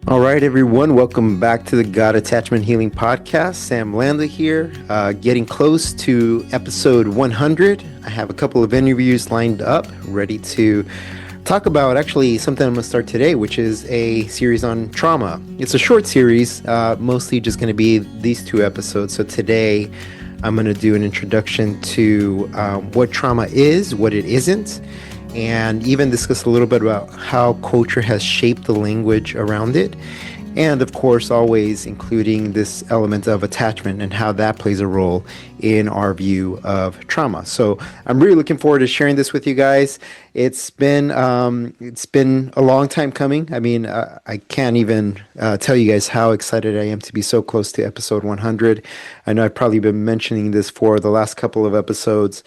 All right, everyone, welcome back to the God Attachment Healing Podcast. Sam Landa here, getting close to episode 100. I have a couple of interviews lined up, ready to talk about actually something I'm going to start today, which is a series on trauma. It's a short series, mostly just going to be these two episodes. So today I'm going to do an introduction to what trauma is, what it isn't, and even discuss a little bit about how culture has shaped the language around it. And of course, always including this element of attachment and how that plays a role in our view of trauma. So I'm really looking forward to sharing this with you guys. It's been a long time coming. I mean, I can't even tell you guys how excited I am to be so close to episode 100. I know I've probably been mentioning this for the last couple of episodes.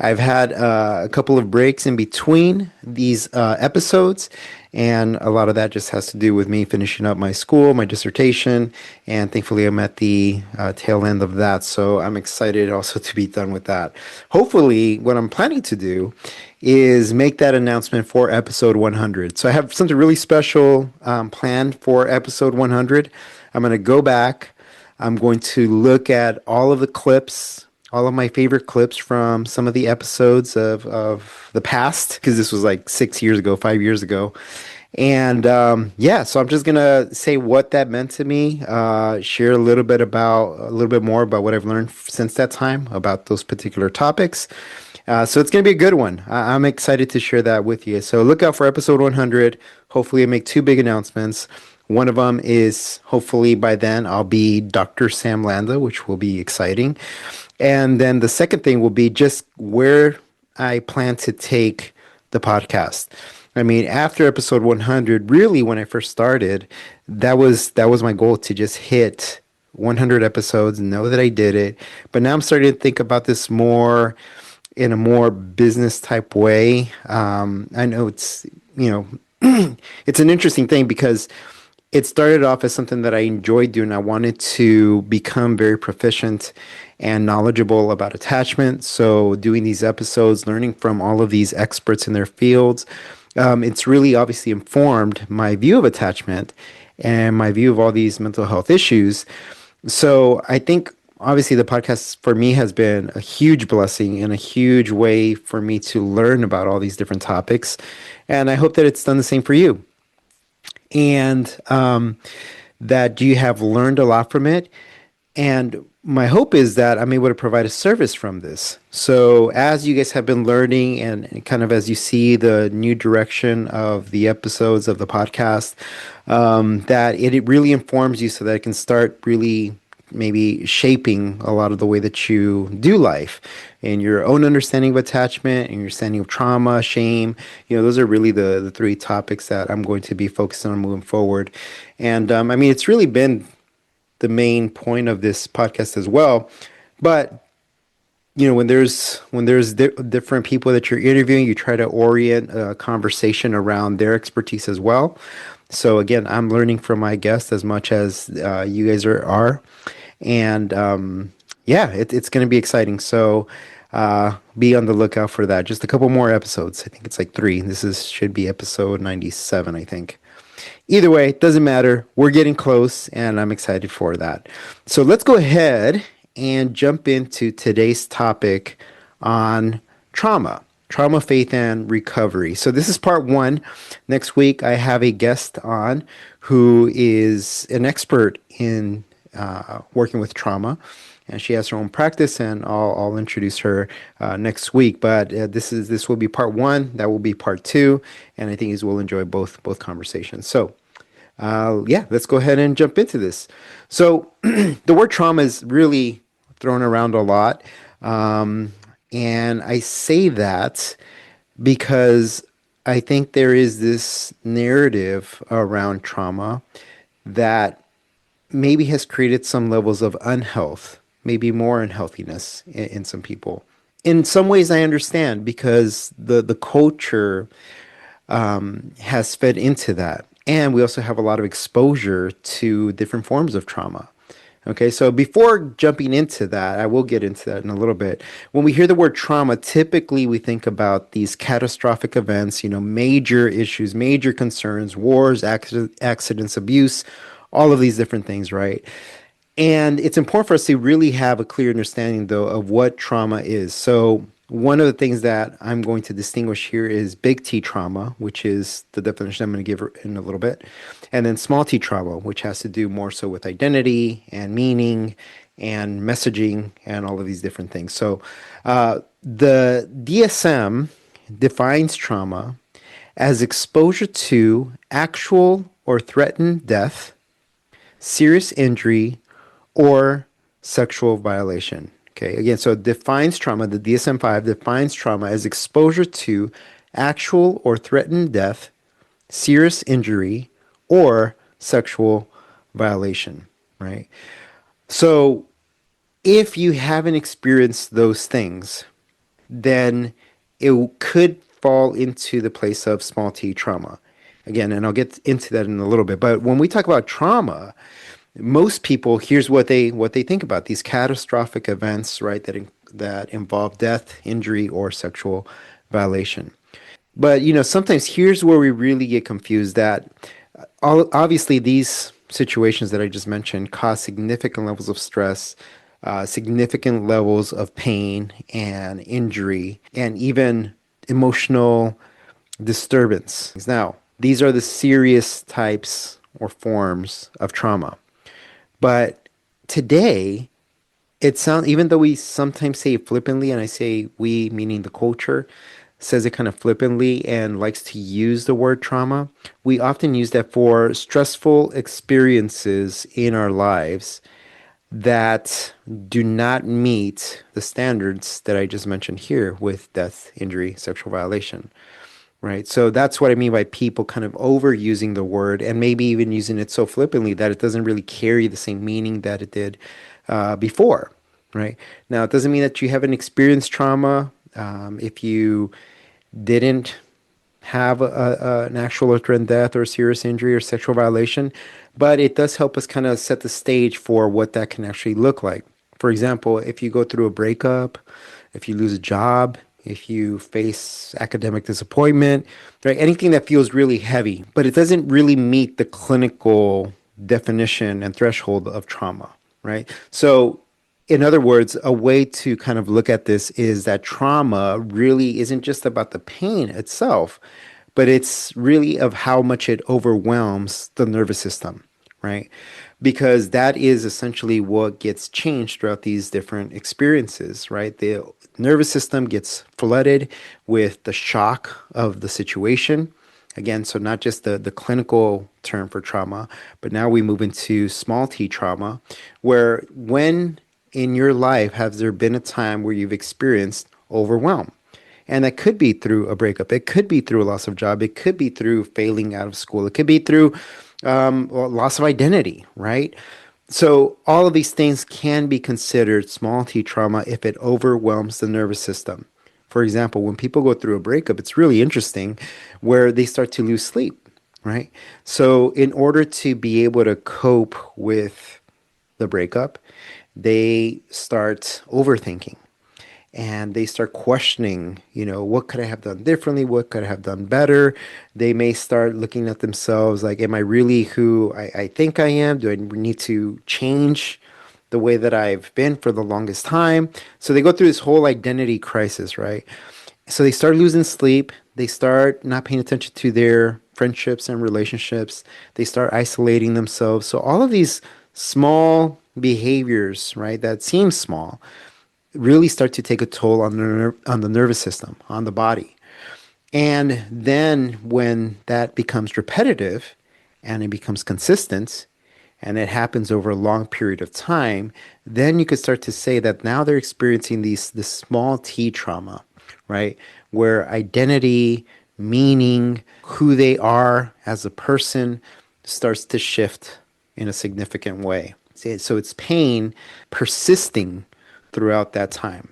I've had a couple of breaks in between these episodes, and a lot of that just has to do with me finishing up my school, my dissertation, and thankfully I'm at the tail end of that. So I'm excited also to be done with that. Hopefully, what I'm planning to do is make that announcement for episode 100. So I have something really special planned for episode 100. I'm going to go back. I'm going to look at all of the clips, all of my favorite clips from some of the episodes of the past, because this was like 6 years ago, 5 years ago. And so I'm just going to say what that meant to me, share a little bit more about what I've learned since that time about those particular topics. So it's going to be a good one. I'm excited to share that with you. So look out for episode 100. Hopefully I make two big announcements. One of them is hopefully by then I'll be Dr. Sam Landa, which will be exciting. And then the second thing will be just where I plan to take the podcast. I mean, after episode 100, really when I first started, that was my goal, to just hit 100 episodes, know that I did it. But now I'm starting to think about this more in a more business type way. I know it's it's an interesting thing because it started off as something that I enjoyed doing. I wanted to become very proficient and knowledgeable about attachment. So doing these episodes, learning from all of these experts in their fields, it's really obviously informed my view of attachment and my view of all these mental health issues. So I think obviously the podcast for me has been a huge blessing and a huge way for me to learn about all these different topics. And I hope that it's done the same for you. And that you have learned a lot from it. And my hope is that I'm able to provide a service from this. So as you guys have been learning and kind of as you see the new direction of the episodes of the podcast, that it really informs you so that it can start really maybe shaping a lot of the way that you do life and your own understanding of attachment and your understanding of trauma, shame. Those are really the three topics that I'm going to be focusing on moving forward. And I mean, it's really been the main point of this podcast as well. But when there's different people that you're interviewing, you try to orient a conversation around their expertise as well. So again, I'm learning from my guests as much as you guys are. And it's going to be exciting. So be on the lookout for that. Just a couple more episodes. I think it's like 3. Should be episode 97, I think. Either way, it doesn't matter. We're getting close, and I'm excited for that. So let's go ahead and jump into today's topic on trauma, faith, and recovery. So this is part 1. Next week, I have a guest on who is an expert in working with trauma, and she has her own practice, and I'll introduce her next week. But this will be part 1. That will be part 2, and I think you will enjoy both conversations. So let's go ahead and jump into this. So the word trauma is really thrown around a lot, and I say that because I think there is this narrative around trauma that maybe has created some levels of unhealth, maybe more unhealthiness in some people. In some ways, I understand because the culture has fed into that. And we also have a lot of exposure to different forms of trauma. Okay, so before jumping into that, I will get into that in a little bit. When we hear the word trauma, typically we think about these catastrophic events, major issues, major concerns, wars, accidents, abuse, all of these different things, right? And it's important for us to really have a clear understanding, though, of what trauma is. So, one of the things that I'm going to distinguish here is big T trauma, which is the definition I'm going to give in a little bit, and then small t trauma, which has to do more so with identity and meaning and messaging and all of these different things. So, the DSM defines trauma as exposure to actual or threatened death, serious injury, or sexual violation. Okay, again, so it defines trauma, the DSM 5 defines trauma as exposure to actual or threatened death, serious injury, or sexual violation, right? So if you haven't experienced those things, then it could fall into the place of small t trauma. Again, and I'll get into that in a little bit. But when we talk about trauma, most people, here's what they think about these catastrophic events, right? That involve death, injury, or sexual violation. But sometimes here's where we really get confused. That obviously these situations that I just mentioned cause significant levels of stress, significant levels of pain and injury, and even emotional disturbance. Now, these are the serious types or forms of trauma. But today, it sounds, even though we sometimes say it flippantly, and I say we, meaning the culture, says it kind of flippantly and likes to use the word trauma, we often use that for stressful experiences in our lives that do not meet the standards that I just mentioned here with death, injury, sexual violation. Right. So that's what I mean by people kind of overusing the word and maybe even using it so flippantly that it doesn't really carry the same meaning that it did before. Right. Now, it doesn't mean that you haven't experienced trauma. If you didn't have an actual or threatened death or serious injury or sexual violation, but it does help us kind of set the stage for what that can actually look like. For example, if you go through a breakup, if you lose a job, if you face academic disappointment, right? Anything that feels really heavy, but it doesn't really meet the clinical definition and threshold of trauma, right? So, in other words, a way to kind of look at this is that trauma really isn't just about the pain itself, but it's really of how much it overwhelms the nervous system, right? Because that is essentially what gets changed throughout these different experiences, right? The nervous system gets flooded with the shock of the situation. Again, so not just the clinical term for trauma, but now we move into small t trauma, where when in your life has there been a time where you've experienced overwhelm? And that could be through a breakup. It could be through a loss of job. It could be through failing out of school. It could be through loss of identity, right? So all of these things can be considered small t trauma if it overwhelms the nervous system. For example, when people go through a breakup, it's really interesting where they start to lose sleep, right? So in order to be able to cope with the breakup, they start overthinking and they start questioning, what could I have done differently? What could I have done better? They may start looking at themselves like, am I really who I think I am? Do I need to change the way that I've been for the longest time? So they go through this whole identity crisis, right? So they start losing sleep. They start not paying attention to their friendships and relationships. They start isolating themselves. So all of these small behaviors, right, that seem small, really start to take a toll on on the nervous system, on the body. And then when that becomes repetitive and it becomes consistent and it happens over a long period of time, then you could start to say that now they're experiencing this small t trauma, right? Where identity, meaning, who they are as a person starts to shift in a significant way. So it's pain persisting throughout that time.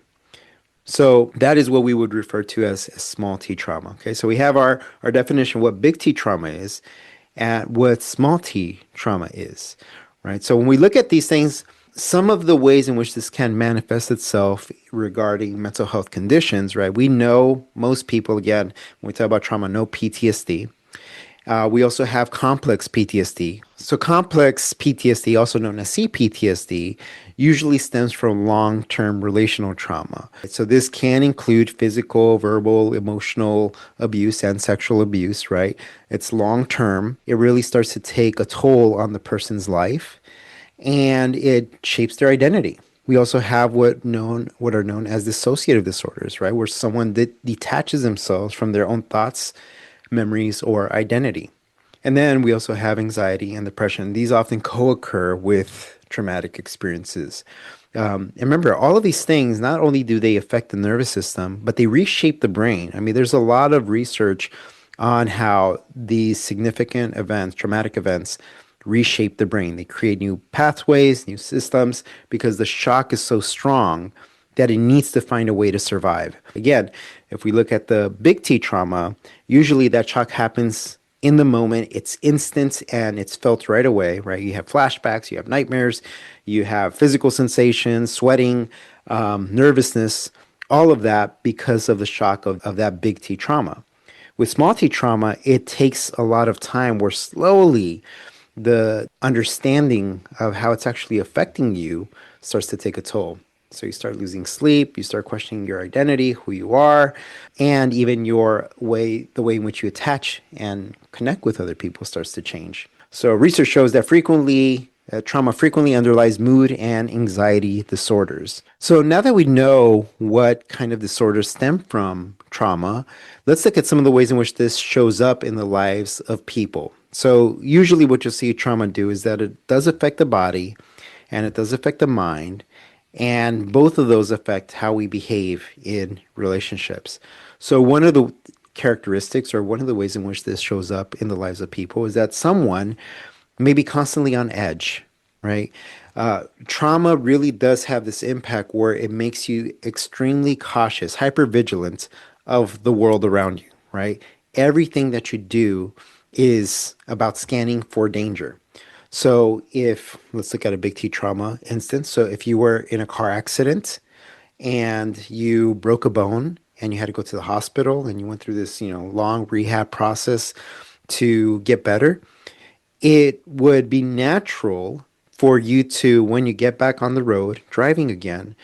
So that is what we would refer to as small t trauma. Okay, so we have our definition of what big T trauma is and what small t trauma is, right? So when we look at these things, some of the ways in which this can manifest itself regarding mental health conditions, right? We know most people, again, when we talk about trauma, know PTSD. We also have complex PTSD. So, complex PTSD, also known as CPTSD, usually stems from long term relational trauma. So, this can include physical, verbal, emotional abuse, and sexual abuse, right? It's long term. It really starts to take a toll on the person's life and it shapes their identity. We also have what are known as dissociative disorders, right? Where someone detaches themselves from their own thoughts, memories, or identity. And then we also have anxiety and depression. These often co-occur with traumatic experiences. And remember, all of these things, not only do they affect the nervous system, but they reshape the brain. I mean, there's a lot of research on how these significant events, traumatic events, reshape the brain. They create new pathways, new systems, because the shock is so strong that it needs to find a way to survive. Again, if we look at the big T trauma, usually that shock happens in the moment. It's instant and it's felt right away, right? You have flashbacks, you have nightmares, you have physical sensations, sweating, nervousness, all of that because of the shock of that big T trauma. With small T trauma, it takes a lot of time where slowly the understanding of how it's actually affecting you starts to take a toll. So you start losing sleep, you start questioning your identity, who you are, and even the way in which you attach and connect with other people starts to change. So research shows that trauma frequently underlies mood and anxiety disorders. So now that we know what kind of disorders stem from trauma, let's look at some of the ways in which this shows up in the lives of people. So usually what you'll see trauma do is that it does affect the body and it does affect the mind, and both of those affect how we behave in relationships. So one of the characteristics or one of the ways in which this shows up in the lives of people is that someone may be constantly on edge, right? Trauma really does have this impact where it makes you extremely cautious, hypervigilant of the world around you, right? Everything that you do is about scanning for danger. So let's look at a big T trauma instance. So if you were in a car accident and you broke a bone and you had to go to the hospital and you went through this, long rehab process to get better, it would be natural for you to, when you get back on the road driving again,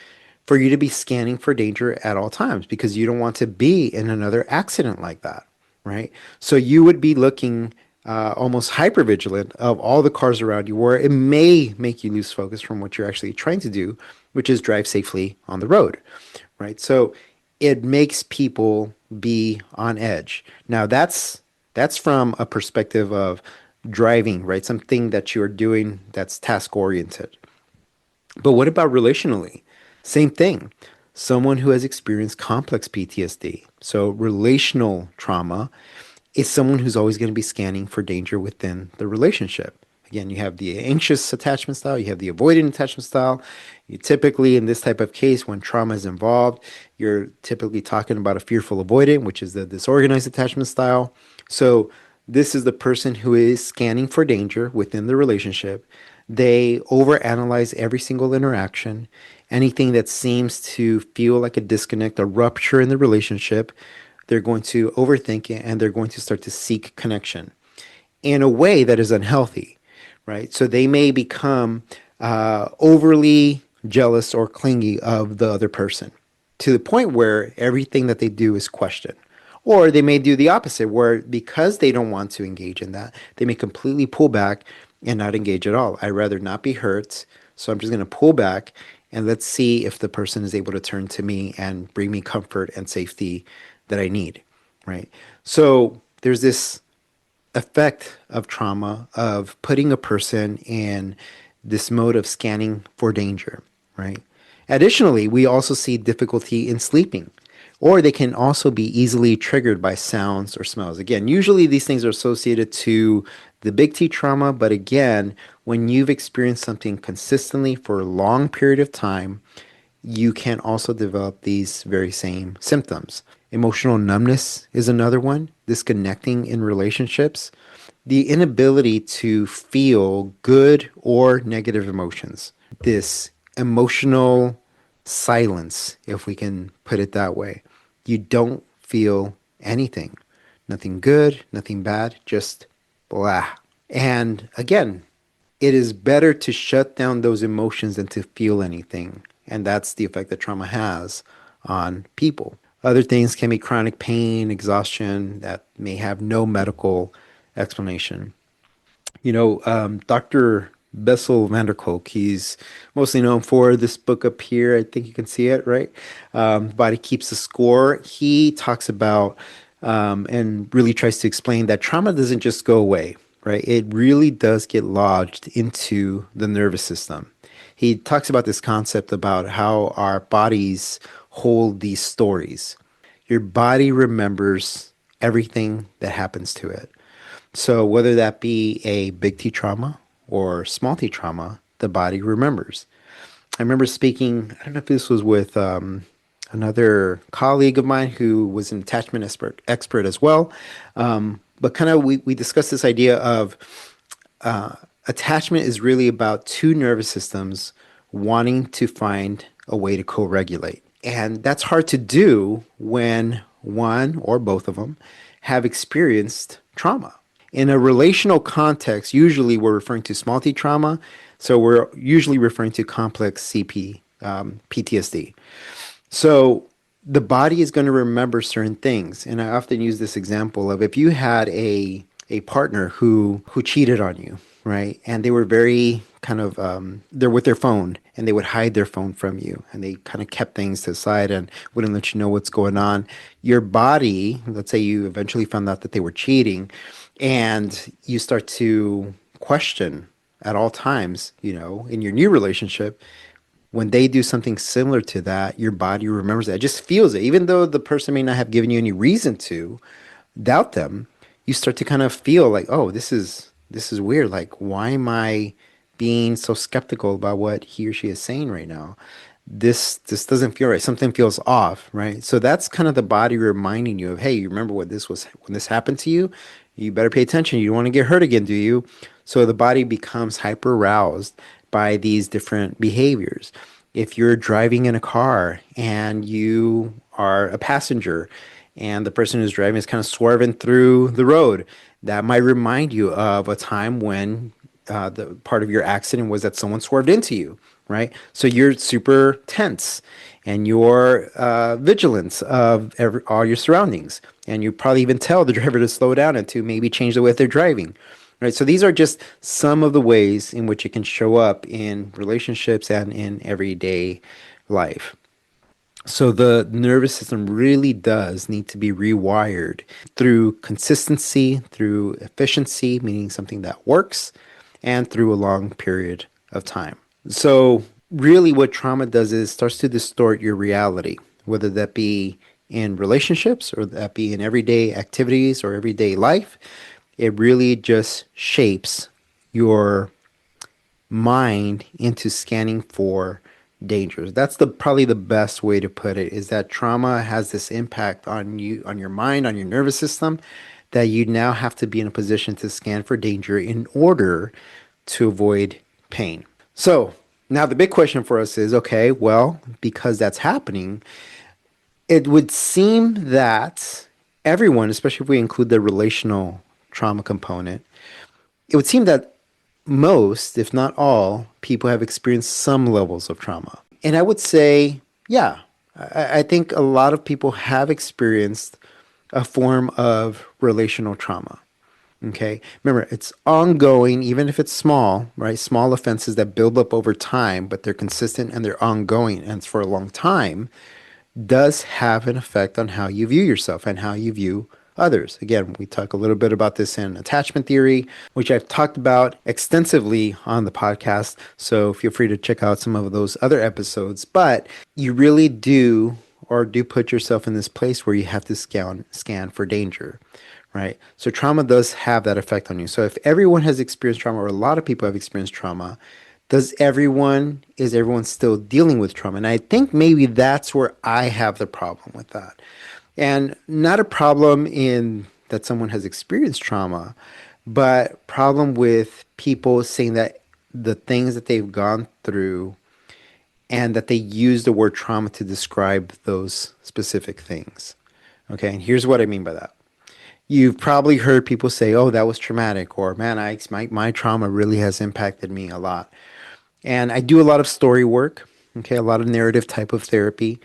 for you to be scanning for danger at all times because you don't want to be in another accident like that, right? So you would be looking almost hyper vigilant of all the cars around you, where it may make you lose focus from what you're actually trying to do, which is drive safely on the road, right? So it makes people be on edge. Now that's from a perspective of driving, right? Something that you're doing that's task oriented. But what about relationally? Same thing. Someone who has experienced complex PTSD, so relational trauma, is someone who's always going to be scanning for danger within the relationship. Again, you have the anxious attachment style, you have the avoidant attachment style. You typically, in this type of case, when trauma is involved, you're typically talking about a fearful avoidant, which is the disorganized attachment style. So this is the person who is scanning for danger within the relationship. They overanalyze every single interaction. Anything that seems to feel like a disconnect, a rupture in the relationship, they're going to overthink it and they're going to start to seek connection in a way that is unhealthy, right? So they may become overly jealous or clingy of the other person to the point where everything that they do is questioned. Or they may do the opposite, where because they don't want to engage in that, they may completely pull back and not engage at all. I'd rather not be hurt, so I'm just going to pull back and let's see if the person is able to turn to me and bring me comfort and safety that I need, right? So there's this effect of trauma of putting a person in this mode of scanning for danger, right? Additionally, we also see difficulty in sleeping, or they can also be easily triggered by sounds or smells. Again, usually these things are associated to the big T trauma, but again, when you've experienced something consistently for a long period of time, you can also develop these very same symptoms. Emotional numbness is another one, disconnecting in relationships, the inability to feel good or negative emotions. this emotional silence, if we can put it that way. You don't feel anything. Nothing good, nothing bad, just blah. And again, it is better to shut down those emotions than to feel anything. And that's the effect that trauma has on people. Other things can be chronic pain, exhaustion that may have no medical explanation. Dr. Bessel van der Kolk, he's mostly known for this book up here. I think you can see it, right? Body Keeps the Score. He talks about and really tries to explain that trauma doesn't just go away, right? It really does get lodged into the nervous system. He talks about this concept about how our bodies hold these stories. Your body remembers everything that happens to it. So whether that be a big T trauma or small T trauma, the body remembers. I remember speaking, I don't know if this was with another colleague of mine who was an attachment expert as well. But kind of we discussed this idea of attachment is really about two nervous systems wanting to find a way to co-regulate. And that's hard to do when one or both of them have experienced trauma. In a relational context, usually we're referring to small t trauma. So we're usually referring to complex PTSD. So the body is going to remember certain things. And I often use this example of if you had a partner who cheated on you, right? And they were very kind of, they're with their phone and they would hide their phone from you and they kind of kept things to the side and wouldn't let you know what's going on. Your body, let's say you eventually found out that they were cheating and you start to question at all times, in your new relationship, when they do something similar to that, your body remembers that. It just feels it. Even though the person may not have given you any reason to doubt them, you start to kind of feel like, oh, this is weird. Like, why am I being so skeptical about what he or she is saying right now? This doesn't feel right. Something feels off, right? So that's kind of the body reminding you of, hey, you remember what this was when this happened to you? You better pay attention. You don't want to get hurt again, do you? So the body becomes hyper aroused by these different behaviors. If you're driving in a car and you are a passenger and the person who's driving is kind of swerving through the road, that might remind you of a time when the part of your accident was that someone swerved into you, right? So you're super tense and your vigilance of all your surroundings. And you probably even tell the driver to slow down and to maybe change the way they're driving. Right. So these are just some of the ways in which it can show up in relationships and in everyday life. So the nervous system really does need to be rewired through consistency, through efficiency, meaning something that works, and through a long period of time. So really what trauma does is starts to distort your reality, whether that be in relationships or that be in everyday activities or everyday life. It really just shapes your mind into scanning for dangers. That's probably the best way to put it, is that trauma has this impact on you, on your mind, on your nervous system, that you now have to be in a position to scan for danger in order to avoid pain. So now the big question for us is, okay, well, because that's happening, it would seem that everyone, especially if we include the relational trauma component, it would seem that most, if not all, people have experienced some levels of trauma. And I would say, yeah, I think a lot of people have experienced a form of relational trauma. Okay. Remember, it's ongoing, even if it's small, right? Small offenses that build up over time, but they're consistent and they're ongoing and it's for a long time, does have an effect on how you view yourself and how you view others. Again, we talk a little bit about this in attachment theory, which I've talked about extensively on the podcast. So feel free to check out some of those other episodes. But you really do put yourself in this place where you have to scan for danger, right? So trauma does have that effect on you. So if everyone has experienced trauma, or a lot of people have experienced trauma, is everyone still dealing with trauma? And I think maybe that's where I have the problem with that. And not a problem in that someone has experienced trauma, but problem with people saying that the things that they've gone through and that they use the word trauma to describe those specific things. Okay, and here's what I mean by that. You've probably heard people say, "Oh, that was traumatic," or "Man, my trauma really has impacted me a lot." And I do a lot of story work, okay, a lot of narrative type of therapy.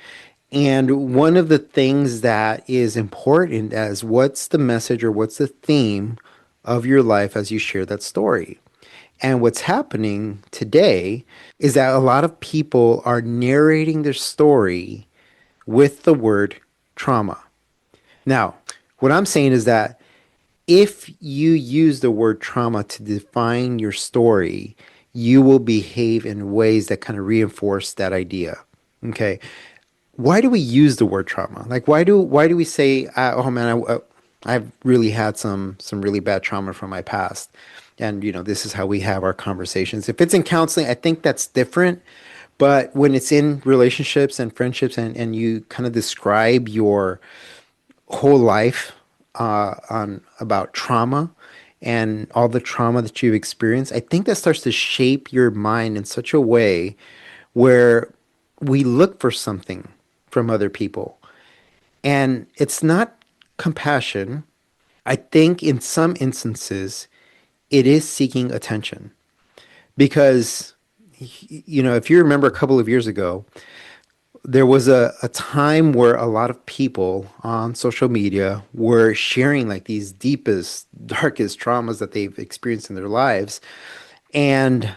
And one of the things that is important as what's the message or what's the theme of your life as you share that story. And what's happening today is that a lot of people are narrating their story with the word trauma. Now, what I'm saying is that if you use the word trauma to define your story, you will behave in ways that kind of reinforce that idea. Okay. Why do we use the word trauma? Like, why do we say, "Oh man, I've really had some really bad trauma from my past," and this is how we have our conversations. If it's in counseling, I think that's different. But when it's in relationships and friendships, and you kind of describe your whole life on about trauma and all the trauma that you've experienced, I think that starts to shape your mind in such a way where we look for something from other people. And it's not compassion. I think in some instances, it is seeking attention. Because, if you remember a couple of years ago, there was a time where a lot of people on social media were sharing like these deepest, darkest traumas that they've experienced in their lives. And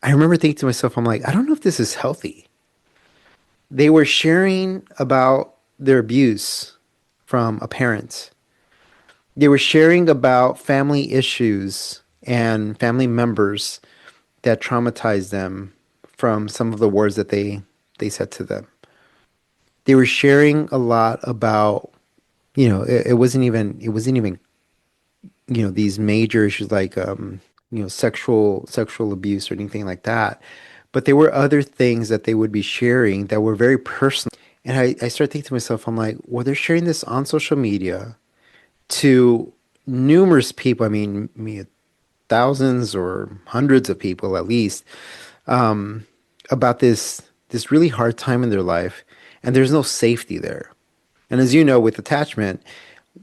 I remember thinking to myself, I'm like, I don't know if this is healthy. They were sharing about their abuse from a parent. They were sharing about family issues and family members that traumatized them from some of the words that they said to them. They were sharing a lot about, it wasn't even these major issues like sexual abuse or anything like that, but there were other things that they would be sharing that were very personal. And I started thinking to myself, I'm like, well, they're sharing this on social media to numerous people. I mean, thousands or hundreds of people at least, about this really hard time in their life, and there's no safety there. And as you know, with attachment,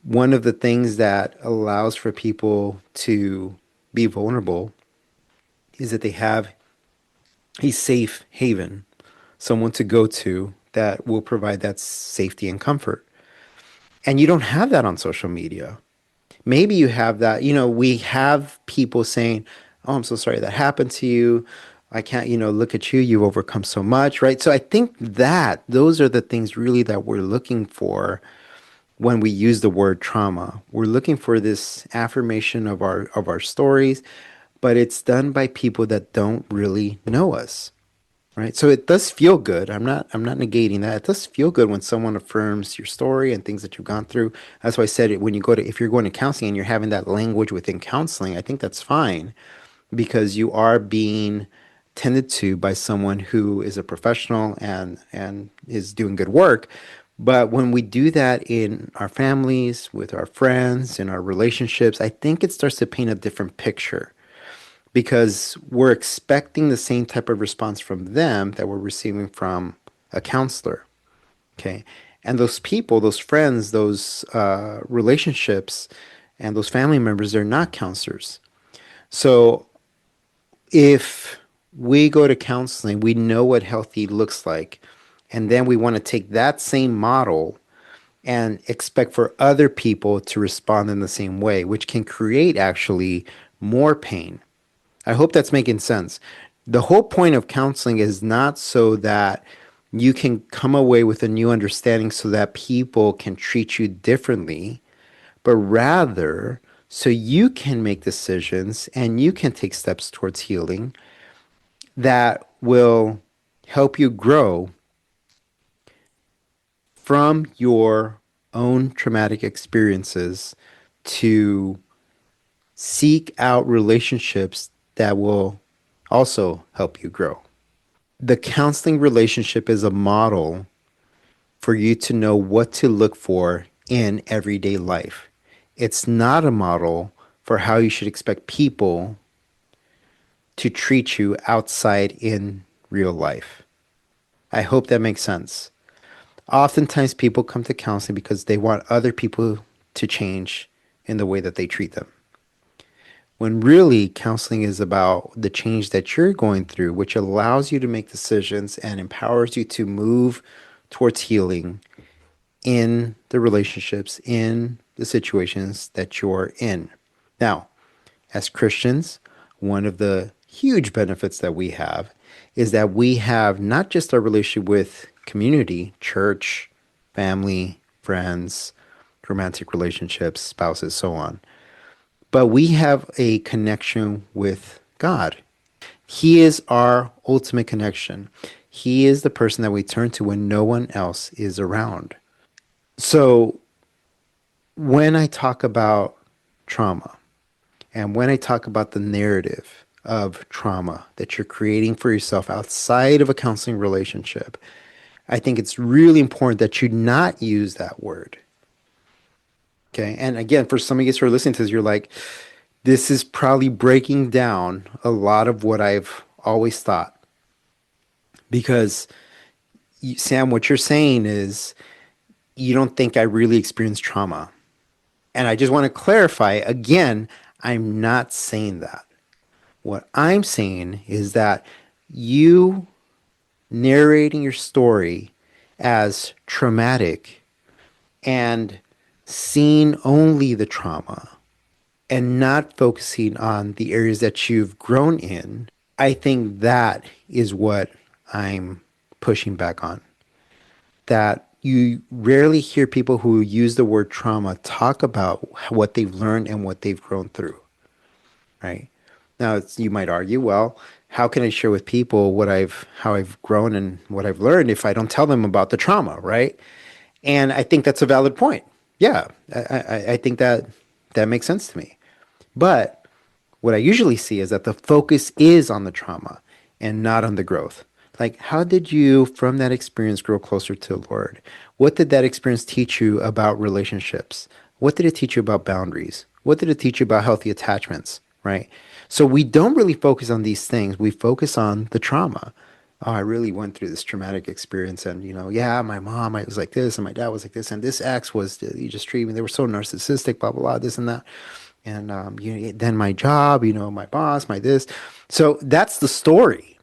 one of the things that allows for people to be vulnerable is that they have a safe haven, someone to go to that will provide that safety and comfort. And you don't have that on social media. Maybe you have that. We have people saying, "Oh, I'm so sorry that happened to you. I can't, look at you. You've overcome so much," right? So I think that those are the things really that we're looking for when we use the word trauma. We're looking for this affirmation of our stories, but it's done by people that don't really know us. Right. So it does feel good. I'm not negating that. It does feel good when someone affirms your story and things that you've gone through. That's why I said it when if you're going to counseling and you're having that language within counseling, I think that's fine because you are being tended to by someone who is a professional and is doing good work. But when we do that in our families, with our friends, in our relationships, I think it starts to paint a different picture because we're expecting the same type of response from them that we're receiving from a counselor. Okay. And those people, those friends, those relationships, and those family members, they're not counselors. So if we go to counseling, we know what healthy looks like. And then we want to take that same model and expect for other people to respond in the same way, which can create actually more pain. I hope that's making sense. The whole point of counseling is not so that you can come away with a new understanding so that people can treat you differently, but rather so you can make decisions and you can take steps towards healing that will help you grow from your own traumatic experiences to seek out relationships that will also help you grow. The counseling relationship is a model for you to know what to look for in everyday life. It's not a model for how you should expect people to treat you outside in real life. I hope that makes sense. Oftentimes, people come to counseling because they want other people to change in the way that they treat them. When really, counseling is about the change that you're going through, which allows you to make decisions and empowers you to move towards healing in the relationships, in the situations that you're in. Now, as Christians, one of the huge benefits that we have is that we have not just our relationship with community, church, family, friends, romantic relationships, spouses, so on, but we have a connection with God. He is our ultimate connection. He is the person that we turn to when no one else is around. So when I talk about trauma, and when I talk about the narrative of trauma that you're creating for yourself outside of a counseling relationship, I think it's really important that you not use that word. Okay. And again, for some of you guys who are listening to this, you're like, this is probably breaking down a lot of what I've always thought. Because, Sam, what you're saying is you don't think I really experienced trauma. And I just want to clarify again, I'm not saying that. What I'm saying is that you narrating your story as traumatic and seeing only the trauma and not focusing on the areas that you've grown in, I think that is what I'm pushing back on. That you rarely hear people who use the word trauma talk about what they've learned and what they've grown through, right? Now, you might argue, well, how can I share with people how I've grown and what I've learned if I don't tell them about the trauma, right? And I think that's a valid point. Yeah, I think that makes sense to me. But what I usually see is that the focus is on the trauma and not on the growth. Like, how did you, from that experience, grow closer to the Lord? What did that experience teach you about relationships? What did it teach you about boundaries? What did it teach you about healthy attachments? Right? So we don't really focus on these things. We focus on the trauma. Oh, I really went through this traumatic experience, and yeah, my mom I was like this, and my dad was like this, and this ex was you just treated me. They were so narcissistic, blah blah blah, this and that, and then my job, my boss, my this. So that's the story.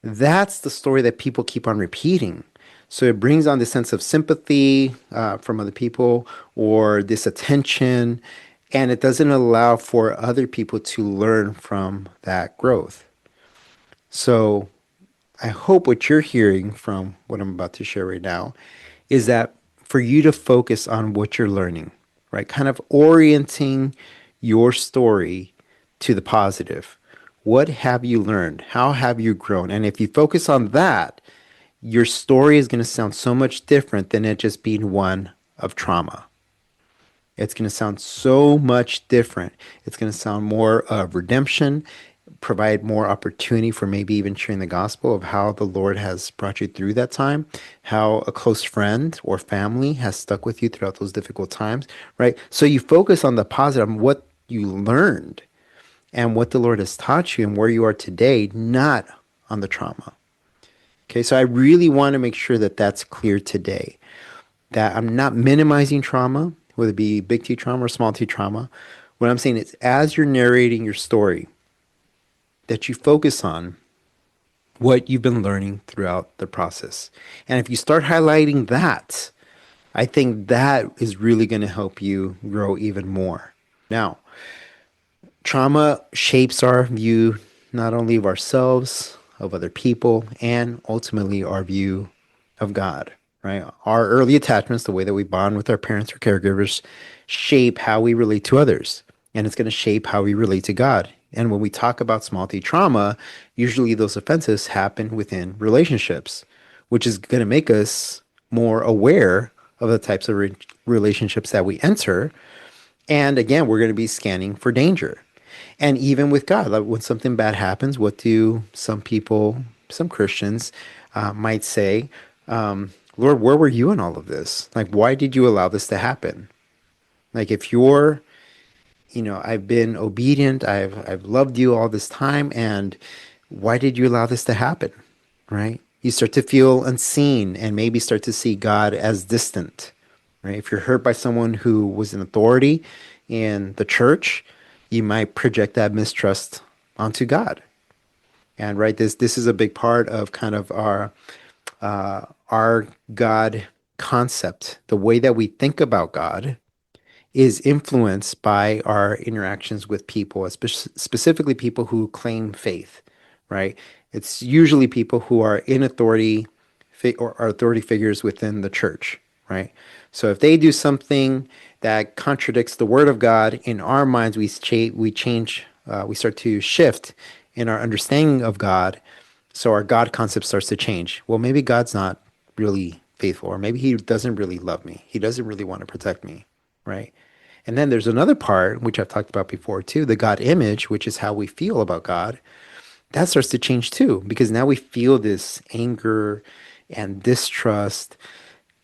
That's the story that people keep on repeating. So it brings on this sense of sympathy from other people or this attention, and it doesn't allow for other people to learn from that growth. So I hope what you're hearing from what I'm about to share right now is that for you to focus on what you're learning, right? Kind of orienting your story to the positive. What have you learned? How have you grown? And if you focus on that, your story is going to sound so much different than it just being one of trauma. It's going to sound so much different. It's going to sound more of redemption, provide more opportunity for maybe even sharing the gospel of how the Lord has brought you through that time, how a close friend or family has stuck with you throughout those difficult times, right? So you focus on the positive, on what you learned and what the Lord has taught you and where you are today, not on the trauma. Okay, so I really want to make sure that that's clear today, that I'm not minimizing trauma, whether it be big T trauma or small t trauma. What I'm saying is, as you're narrating your story, that you focus on what you've been learning throughout the process. And if you start highlighting that, I think that is really going to help you grow even more. Now, trauma shapes our view not only of ourselves, of other people, and ultimately our view of God, right? Our early attachments, the way that we bond with our parents or caregivers, shape how we relate to others. And it's going to shape how we relate to God. And when we talk about small t trauma, usually those offenses happen within relationships, which is going to make us more aware of the types of relationships that we enter. And again, we're going to be scanning for danger. And even with God, like when something bad happens, what do some people, some Christians might say, Lord, where were you in all of this? Like, why did you allow this to happen? Like, if you're, I've been obedient, I've loved you all this time, and why did you allow this to happen? Right? You start to feel unseen and maybe start to see God as distant, right? If you're hurt by someone who was in authority in the church, you might project that mistrust onto God. And right, this is a big part of kind of our God concept. The way that we think about God is influenced by our interactions with people, specifically people who claim faith, right? It's usually people who are in authority or are authority figures within the church, right? So if they do something that contradicts the word of God, in our minds, we change, we start to shift in our understanding of God. So our God concept starts to change. Well, maybe God's not really faithful, or maybe he doesn't really love me. He doesn't really want to protect me, right? And then there's another part, which I've talked about before too, the God image, which is how we feel about God. That starts to change too, because now we feel this anger and distrust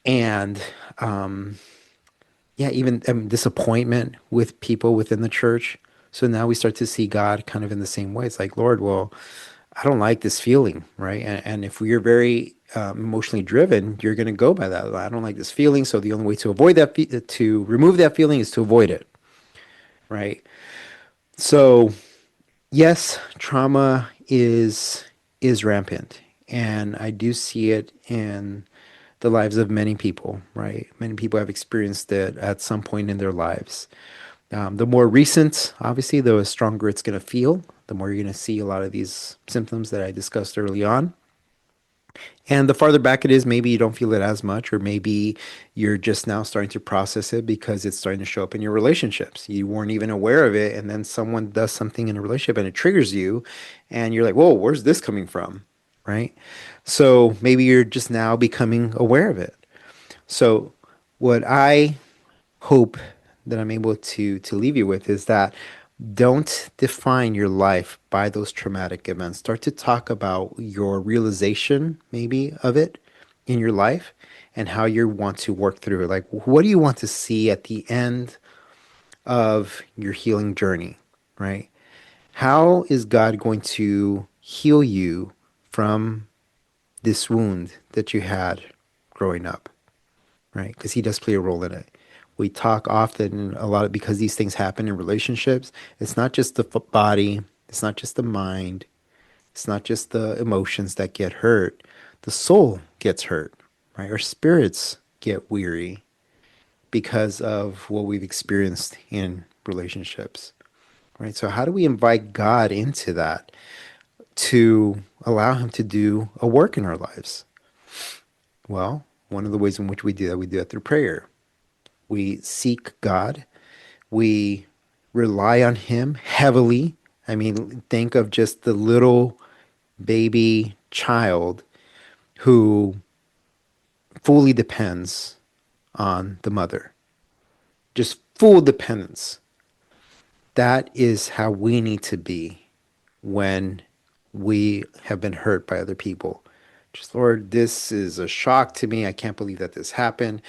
and, yeah, even disappointment with people within the church. So now we start to see God kind of in the same way. It's like, Lord, well, I don't like this feeling, right? And if we're very emotionally driven, you're going to go by that. I don't like this feeling, so the only way to avoid that, to remove that feeling, is to avoid it, right? So yes, trauma is rampant, and I do see it in the lives of many people, right? Many people have experienced it at some point in their lives. The more recent, obviously, the stronger it's going to feel, the more you're going to see a lot of these symptoms that I discussed early on. And the farther back it is, maybe you don't feel it as much, or maybe you're just now starting to process it because it's starting to show up in your relationships. You weren't even aware of it, and then someone does something in a relationship and it triggers you, and you're like, whoa, where's this coming from? Right? So maybe you're just now becoming aware of it. So, what I hope that I'm able to leave you with is that don't define your life by those traumatic events. Start to talk about your realization, maybe, of it in your life and how you want to work through it. Like, what do you want to see at the end of your healing journey, right? How is God going to heal you from this wound that you had growing up? Right? Because he does play a role in it. We talk often a lot because these things happen in relationships. It's not just the body, it's not just the mind, it's not just the emotions that get hurt. The soul gets hurt, right? Our spirits get weary because of what we've experienced in relationships, right? So, how do we invite God into that to allow Him to do a work in our lives? Well, one of the ways in which we do that through prayer. We seek God. We rely on Him heavily. I mean, think of just the little baby child who fully depends on the mother. Just full dependence. That is how we need to be when we have been hurt by other people. Just, Lord, this is a shock to me. I can't believe that this happened.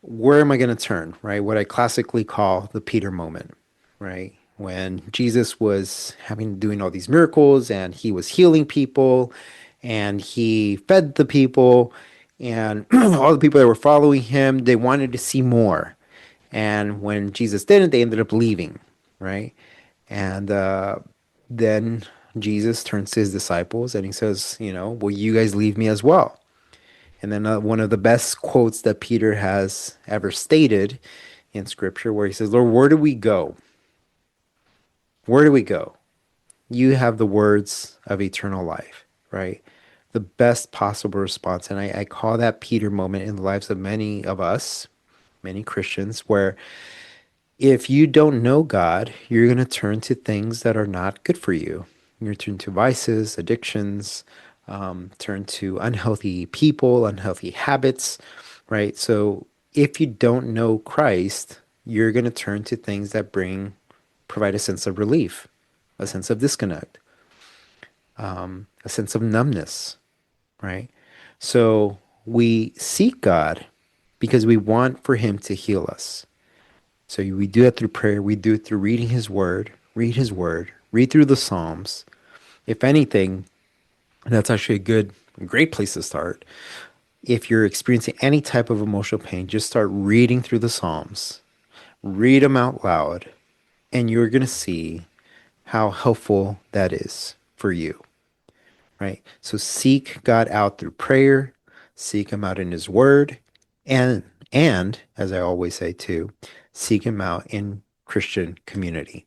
Where am I going to turn, right? What I classically call the Peter moment, right? When Jesus was doing all these miracles and he was healing people and he fed the people and all the people that were following him, they wanted to see more. And when Jesus didn't, they ended up leaving, right? And then Jesus turns to his disciples and he says, will you guys leave me as well? And then one of the best quotes that Peter has ever stated in scripture, where he says, Lord, where do we go? Where do we go? You have the words of eternal life, right? The best possible response. And I call that Peter moment in the lives of many of us, many Christians, where if you don't know God, you're going to turn to things that are not good for you. You're going to turn to vices, addictions, turn to unhealthy people, unhealthy habits, right? So if you don't know Christ, you're going to turn to things that provide a sense of relief, a sense of disconnect, a sense of numbness, right? So we seek God because we want for Him to heal us. So we do that through prayer. We do it through reading His Word, read through the Psalms. If anything, that's actually a good a great place to start. If you're experiencing any type of emotional pain, just start reading through the Psalms. Read them out loud, and you're going to see how helpful that is for you, right? So seek God out through prayer, seek him out in his word, and and as I always say too, seek him out in Christian community.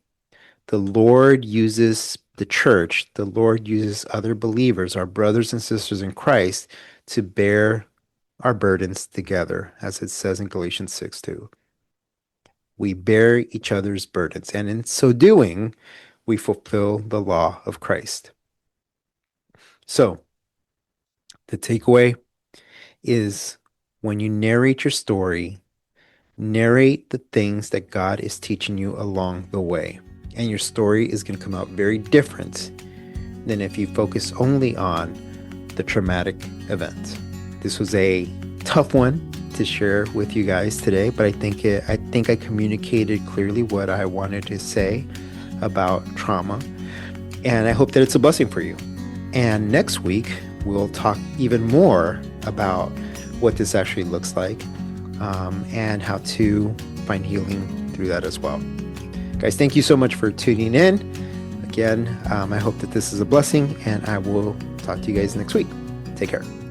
The Lord uses the church, the Lord uses other believers, our brothers and sisters in Christ, to bear our burdens together, as it says in Galatians 6:2. We bear each other's burdens, and in so doing, we fulfill the law of Christ. So, the takeaway is when you narrate your story, narrate the things that God is teaching you along the way. And your story is going to come out very different than if you focus only on the traumatic event. This was a tough one to share with you guys today, but I think I communicated clearly what I wanted to say about trauma, and I hope that it's a blessing for you. And next week we'll talk even more about what this actually looks like, and how to find healing through that as well. Guys, thank you so much for tuning in. Again, I hope that this is a blessing, and I will talk to you guys next week. Take care.